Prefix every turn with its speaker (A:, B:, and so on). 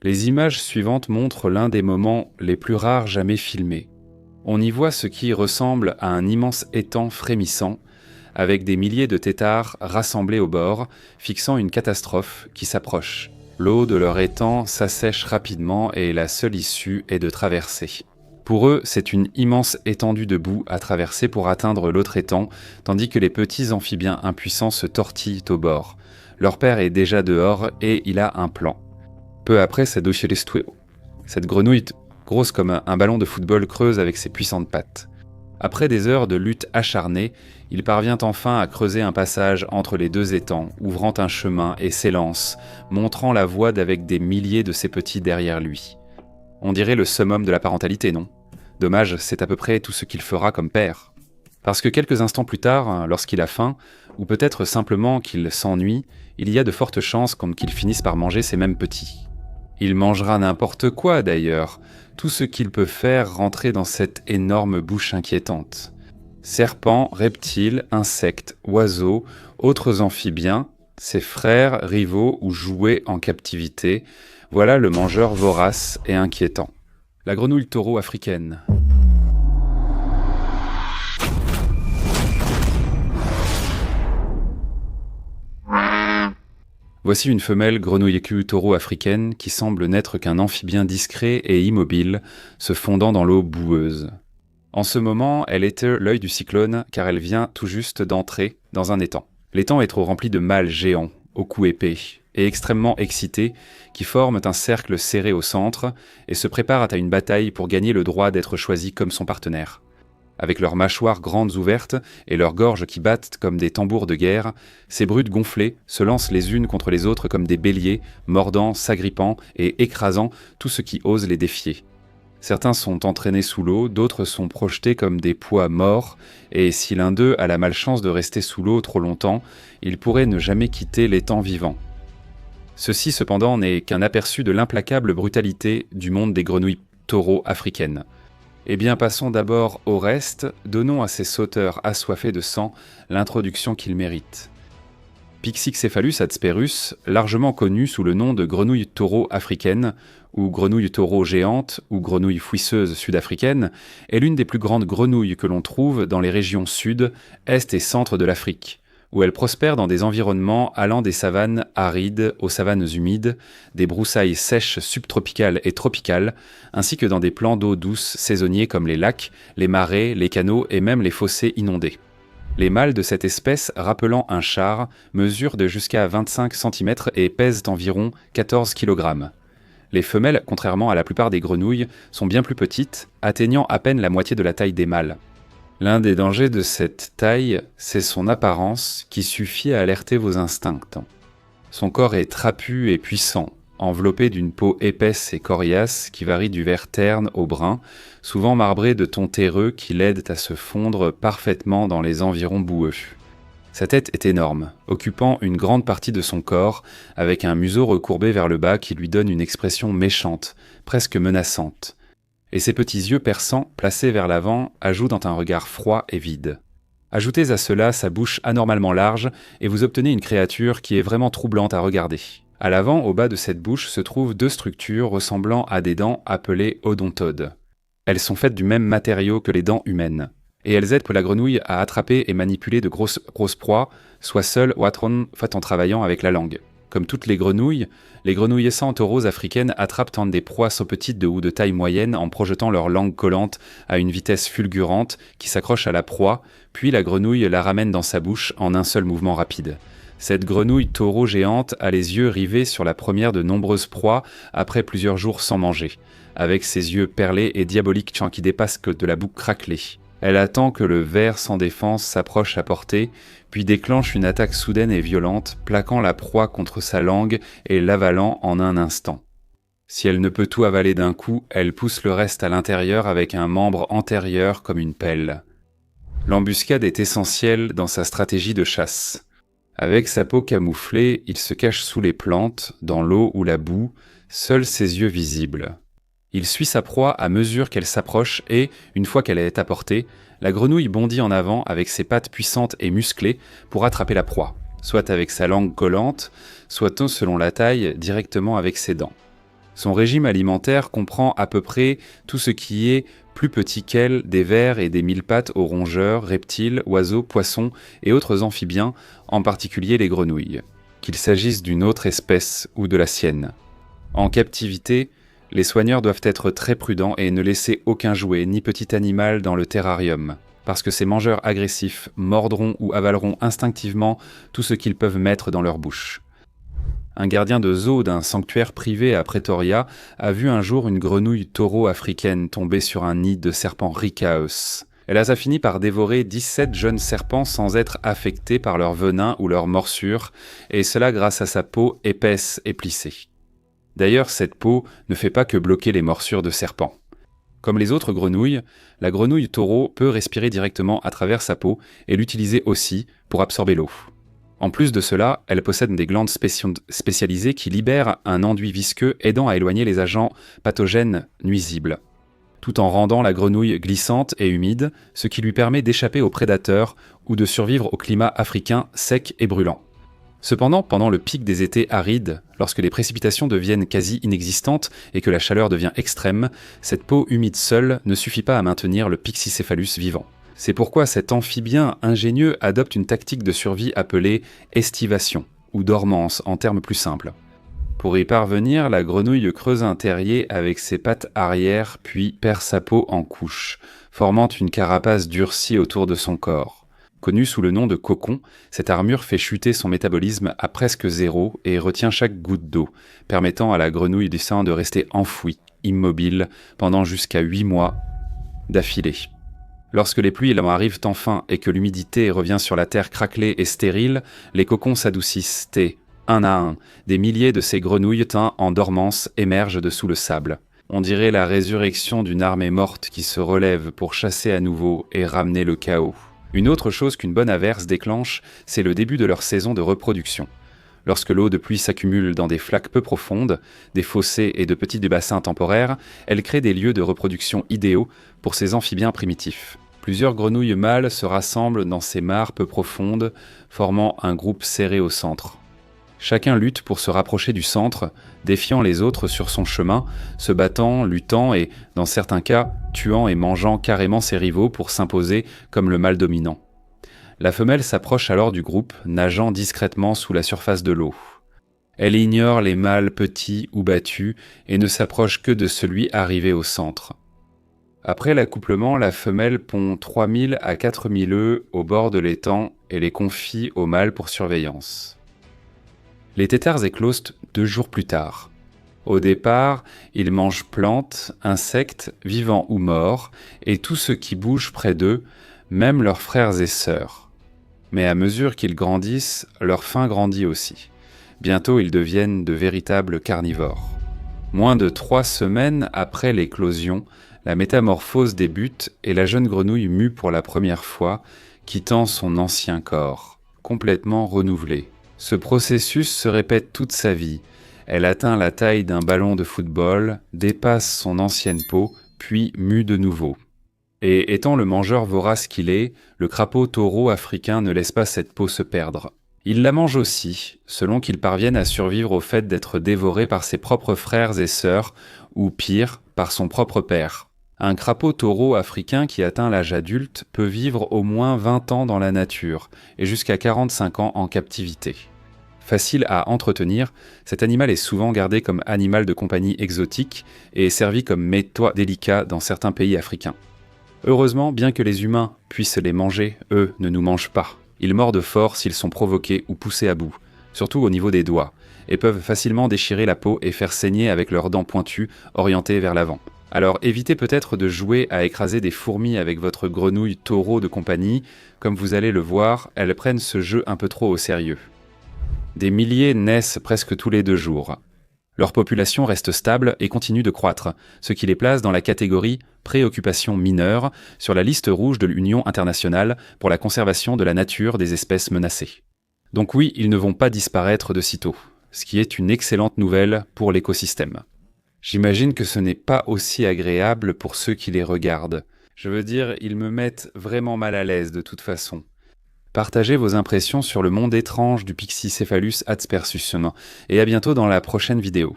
A: Les images suivantes montrent l'un des moments les plus rares jamais filmés. On y voit ce qui ressemble à un immense étang frémissant, avec des milliers de têtards rassemblés au bord, fixant une catastrophe qui s'approche. L'eau de leur étang s'assèche rapidement et la seule issue est de traverser. Pour eux, c'est une immense étendue de boue à traverser pour atteindre l'autre étang, tandis que les petits amphibiens impuissants se tortillent au bord. Leur père est déjà dehors et il a un plan. Peu après, c'est Dochelestueo. Cette grenouille grosse comme un ballon de football creuse avec ses puissantes pattes. Après des heures de lutte acharnée, il parvient enfin à creuser un passage entre les deux étangs, ouvrant un chemin et s'élance, montrant la voie d'avec des milliers de ses petits derrière lui. On dirait le summum de la parentalité, non ? Dommage, c'est à peu près tout ce qu'il fera comme père. Parce que quelques instants plus tard, lorsqu'il a faim, ou peut-être simplement qu'il s'ennuie, il y a de fortes chances qu'il finisse par manger ces mêmes petits. Il mangera n'importe quoi d'ailleurs, tout ce qu'il peut faire rentrer dans cette énorme bouche inquiétante. Serpents, reptiles, insectes, oiseaux, autres amphibiens, ses frères, rivaux ou jouets en captivité, voilà le mangeur vorace et inquiétant. La grenouille taureau africaine. Voici une femelle grenouille taureau africaine qui semble n'être qu'un amphibien discret et immobile, se fondant dans l'eau boueuse. En ce moment, elle était l'œil du cyclone car elle vient tout juste d'entrer dans un étang. L'étang est trop rempli de mâles géants, au cou épais, et extrêmement excités, qui forment un cercle serré au centre et se préparent à une bataille pour gagner le droit d'être choisi comme son partenaire. Avec leurs mâchoires grandes ouvertes et leurs gorges qui battent comme des tambours de guerre, ces brutes gonflées se lancent les unes contre les autres comme des béliers, mordant, s'agrippant et écrasant tout ce qui ose les défier. Certains sont entraînés sous l'eau, d'autres sont projetés comme des poids morts, et si l'un d'eux a la malchance de rester sous l'eau trop longtemps, il pourrait ne jamais quitter l'étang vivant. Ceci cependant n'est qu'un aperçu de l'implacable brutalité du monde des grenouilles taureaux africaines. Eh bien, passons d'abord au reste, donnons à ces sauteurs assoiffés de sang l'introduction qu'ils méritent. Pixycephalus adsperus, largement connu sous le nom de grenouille taureau africaine, ou grenouille taureau géante, ou grenouille fouisseuse sud-africaine, est l'une des plus grandes grenouilles que l'on trouve dans les régions sud, est et centre de l'Afrique, où elle prospère dans des environnements allant des savanes arides aux savanes humides, des broussailles sèches subtropicales et tropicales, ainsi que dans des plans d'eau douce saisonniers comme les lacs, les marais, les canaux et même les fossés inondés. Les mâles de cette espèce, rappelant un char, mesurent de jusqu'à 25 cm et pèsent environ 14 kg. Les femelles, contrairement à la plupart des grenouilles, sont bien plus petites, atteignant à peine la moitié de la taille des mâles. L'un des dangers de cette taille, c'est son apparence qui suffit à alerter vos instincts. Son corps est trapu et puissant, enveloppé d'une peau épaisse et coriace qui varie du vert terne au brun, souvent marbré de tons terreux qui l'aident à se fondre parfaitement dans les environs boueux. Sa tête est énorme, occupant une grande partie de son corps, avec un museau recourbé vers le bas qui lui donne une expression méchante, presque menaçante. Et ses petits yeux perçants, placés vers l'avant, ajoutent un regard froid et vide. Ajoutez à cela sa bouche anormalement large, et vous obtenez une créature qui est vraiment troublante à regarder. À l'avant, au bas de cette bouche, se trouvent deux structures ressemblant à des dents appelées odontodes. Elles sont faites du même matériau que les dents humaines. Et elles aident la grenouille à attraper et manipuler de grosses proies, soit seule ou en travaillant avec la langue. Comme toutes les grenouilles taureaux africaines attrapent des proies so petites ou de taille moyenne en projetant leur langue collante à une vitesse fulgurante qui s'accroche à la proie, puis la grenouille la ramène dans sa bouche en un seul mouvement rapide. Cette grenouille taureau géante a les yeux rivés sur la première de nombreuses proies après plusieurs jours sans manger, avec ses yeux perlés et diaboliques qui dépassent que de la boucle craquelée. Elle attend que le ver sans défense s'approche à portée, puis déclenche une attaque soudaine et violente, plaquant la proie contre sa langue et l'avalant en un instant. Si elle ne peut tout avaler d'un coup, elle pousse le reste à l'intérieur avec un membre antérieur comme une pelle. L'embuscade est essentielle dans sa stratégie de chasse. Avec sa peau camouflée, il se cache sous les plantes, dans l'eau ou la boue, seuls ses yeux visibles. Il suit sa proie à mesure qu'elle s'approche et, une fois qu'elle est à portée, la grenouille bondit en avant avec ses pattes puissantes et musclées pour attraper la proie, soit avec sa langue collante, soit selon la taille, directement avec ses dents. Son régime alimentaire comprend à peu près tout ce qui est plus petit qu'elle, des vers et des mille-pattes aux rongeurs, reptiles, oiseaux, poissons et autres amphibiens, en particulier les grenouilles, qu'il s'agisse d'une autre espèce ou de la sienne. En captivité, les soigneurs doivent être très prudents et ne laisser aucun jouet ni petit animal dans le terrarium, parce que ces mangeurs agressifs mordront ou avaleront instinctivement tout ce qu'ils peuvent mettre dans leur bouche. Un gardien de zoo d'un sanctuaire privé à Pretoria a vu un jour une grenouille taureau africaine tomber sur un nid de serpents ricaeus. Elle a fini par dévorer 17 jeunes serpents sans être affectée par leur venin ou leur morsure, et cela grâce à sa peau épaisse et plissée. D'ailleurs, cette peau ne fait pas que bloquer les morsures de serpents. Comme les autres grenouilles, la grenouille taureau peut respirer directement à travers sa peau et l'utiliser aussi pour absorber l'eau. En plus de cela, elle possède des glandes spécialisées qui libèrent un enduit visqueux aidant à éloigner les agents pathogènes nuisibles, tout en rendant la grenouille glissante et humide, ce qui lui permet d'échapper aux prédateurs ou de survivre au climat africain sec et brûlant. Cependant, pendant le pic des étés arides, lorsque les précipitations deviennent quasi inexistantes et que la chaleur devient extrême, cette peau humide seule ne suffit pas à maintenir le Pixicéphalus vivant. C'est pourquoi cet amphibien ingénieux adopte une tactique de survie appelée estivation, ou dormance en termes plus simples. Pour y parvenir, la grenouille creuse un terrier avec ses pattes arrière puis perd sa peau en couches, formant une carapace durcie autour de son corps. Connue sous le nom de cocon, cette armure fait chuter son métabolisme à presque zéro et retient chaque goutte d'eau, permettant à la grenouille du sang de rester enfouie, immobile, pendant jusqu'à 8 mois d'affilée. Lorsque les pluies arrivent enfin et que l'humidité revient sur la terre craquelée et stérile, les cocons s'adoucissent et, un à un, des milliers de ces grenouilles teintes en dormance émergent de sous le sable. On dirait la résurrection d'une armée morte qui se relève pour chasser à nouveau et ramener le chaos. Une autre chose qu'une bonne averse déclenche, c'est le début de leur saison de reproduction. Lorsque l'eau de pluie s'accumule dans des flaques peu profondes, des fossés et de petits bassins temporaires, elle crée des lieux de reproduction idéaux pour ces amphibiens primitifs. Plusieurs grenouilles mâles se rassemblent dans ces mares peu profondes, formant un groupe serré au centre. Chacun lutte pour se rapprocher du centre, défiant les autres sur son chemin, se battant, luttant et, dans certains cas, tuant et mangeant carrément ses rivaux pour s'imposer comme le mâle dominant. La femelle s'approche alors du groupe, nageant discrètement sous la surface de l'eau. Elle ignore les mâles petits ou battus et ne s'approche que de celui arrivé au centre. Après l'accouplement, la femelle pond 3000 à 4000 œufs au bord de l'étang et les confie au mâle pour surveillance. Les têtards éclosent 2 jours plus tard. Au départ, ils mangent plantes, insectes, vivants ou morts, et tout ce qui bouge près d'eux, même leurs frères et sœurs. Mais à mesure qu'ils grandissent, leur faim grandit aussi. Bientôt, ils deviennent de véritables carnivores. Moins de 3 semaines après l'éclosion, la métamorphose débute et la jeune grenouille mue pour la première fois, quittant son ancien corps, complètement renouvelé. Ce processus se répète toute sa vie. Elle atteint la taille d'un ballon de football, dépasse son ancienne peau, puis mue de nouveau. Et étant le mangeur vorace qu'il est, le crapaud taureau africain ne laisse pas cette peau se perdre. Il la mange aussi, selon qu'il parvienne à survivre au fait d'être dévoré par ses propres frères et sœurs, ou pire, par son propre père. Un crapaud taureau africain qui atteint l'âge adulte peut vivre au moins 20 ans dans la nature, et jusqu'à 45 ans en captivité. Facile à entretenir, cet animal est souvent gardé comme animal de compagnie exotique et servi comme mets délicat dans certains pays africains. Heureusement, bien que les humains puissent les manger, eux ne nous mangent pas. Ils mordent fort s'ils sont provoqués ou poussés à bout, surtout au niveau des doigts, et peuvent facilement déchirer la peau et faire saigner avec leurs dents pointues orientées vers l'avant. Alors évitez peut-être de jouer à écraser des fourmis avec votre grenouille taureau de compagnie, comme vous allez le voir, elles prennent ce jeu un peu trop au sérieux. Des milliers naissent presque tous les 2 jours. Leur population reste stable et continue de croître, ce qui les place dans la catégorie préoccupation mineure sur la liste rouge de l'Union internationale pour la conservation de la nature des espèces menacées. Donc oui, ils ne vont pas disparaître de sitôt, ce qui est une excellente nouvelle pour l'écosystème. J'imagine que ce n'est pas aussi agréable pour ceux qui les regardent. Je veux dire, ils me mettent vraiment mal à l'aise de toute façon. Partagez vos impressions sur le monde étrange du Pixicéphalus adspersus et à bientôt dans la prochaine vidéo.